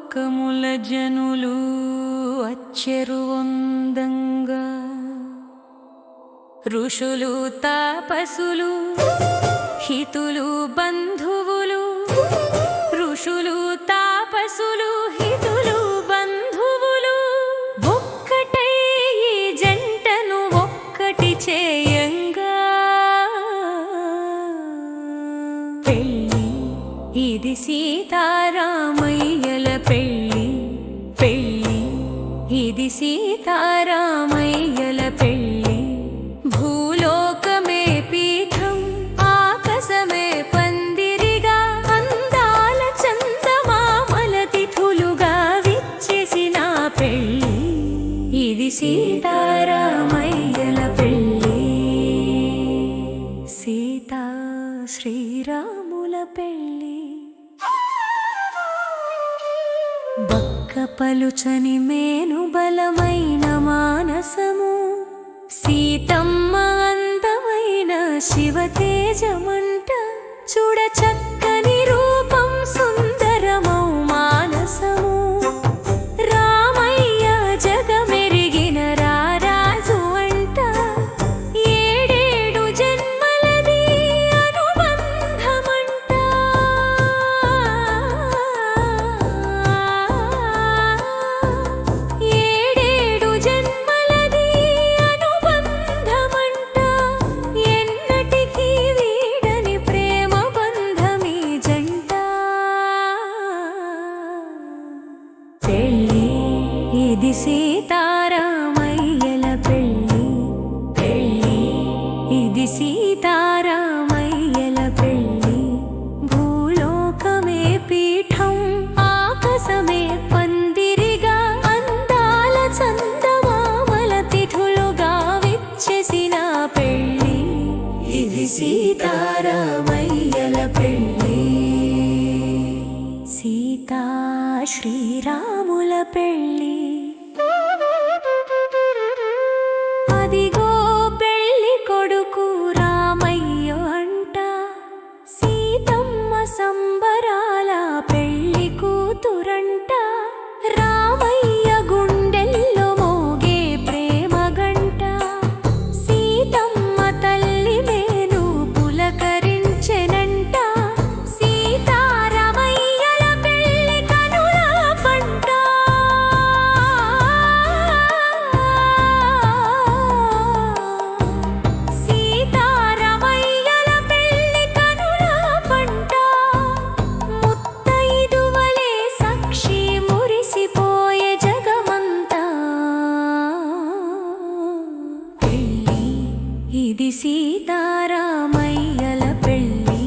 లోకముల జనులు అచ్చెరువొందంగా ఋషులు తాపసులు హితులు బంధువులు ఋషులు తాపసులు హితులు బంధువులు ఒక్కటై ఈ జంటను ఒక్కటి చేయంగా పెళ్ళి ఇది సీతారామయ్యల పెళ్ళి పెళ్ళి ఇది సీతారామయ్యల పెళ్ళి భూలోకమే పీఠం ఆకాశమే పందిరిగా అందాల చందమామల తిథులుగా విచ్చేసిన పెళ్ళి ఇది సీతారామయ్యల పెళ్ళి సీతా శ్రీరాముల పెళ్ళి బక్క పలుచని మేను బలమైన మానసము సీతమ్మ అందమైన శివతేజమంట చూడ చక్కని రూపం సుందరమౌ మానసము రామయ్య జగమెరిగిన రారాజు అంట ఏడేడు జన్మలది అనుబంధమంట ఏడేడు జన్మలది అనుబంధమంట ఎన్నటికీ వీడని ప్రేమ బంధమీ జంట పెళ్ళి ఇది సీతారామయ్యల పెళ్ళి పెళ్ళి ఇది సీతారామయ్యల పెళ్ళి భూలోకమే పీఠం ఆకాశమే పందిరిగా అందాల చందమామల తిథులుగా విచ్చేసిన పెళ్ళి ఇది సీతారామయ్యల పెళ్ళి సీతా శ్రీరాముల పెళ్ళి అదిగో పెళ్ళి కొడుకు రామయ్య అంట సీతమ్మ సంబరాల పెళ్ళి కూతురంట రామయ్య గుండెల్లో మోగే ప్రేమ గంట సీతమ్మ తల్లి మేను పులకరించెనంట సీతారామయ్యల పెళ్ళి కనుల పంట సీతారామయ్యల పెళ్ళి కనుల పంట ముత్తైదువలే సాక్షి మురిసిపోయే జగమంతా పెళ్ళి ఇది సీతారామయ్యల పెళ్ళి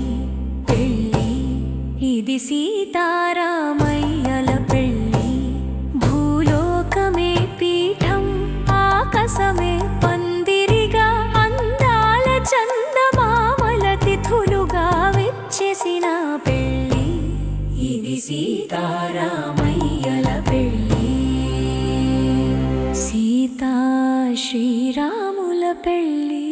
పెళ్ళి ఇది సీతారామయ్యల పెళ్ళి భూలోకమే పీఠం ఆకాశమే పందిరిగా అందాల చందమామల తిథులుగా విచ్చేసిన పెళ్ళి ఇది సీతారామయ్యల పెళ్ళి సీతా శ్రీరాముల పెళ్ళి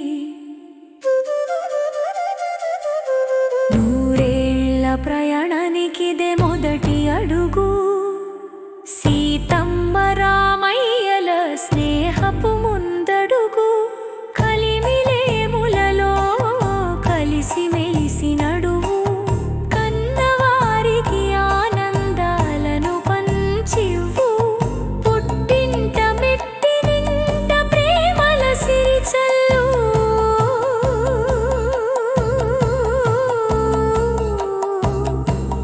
నూరేళ్ల ప్రయాణానికిదే మొదటి అడుగు సీతమ్మ రామయ్యల స్నేహపు ముందడుగు కలిమిలేములలో కలిసి మెలిసి నడువు కన్నవారికి ఆనందాలను పంచివ్వు పుట్టింట మెట్టినింట ప్రేమల సిరిచల్లు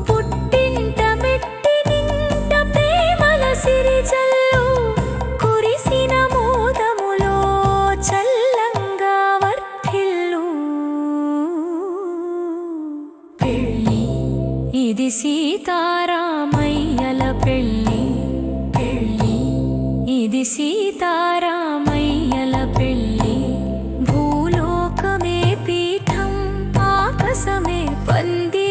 పుట్టింట మెట్టినింట ప్రేమల సిరిచల్లు కురిసిన మోదములో చల్లంగా వర్ధిల్లు పెళ్ళి ఇది సీతారామయ్యల పెళ్ళి పెళ్ళి ఇది సీతారామయ్యల పెళ్ళి భూలోకమే పీఠం ఆకాశమే పంది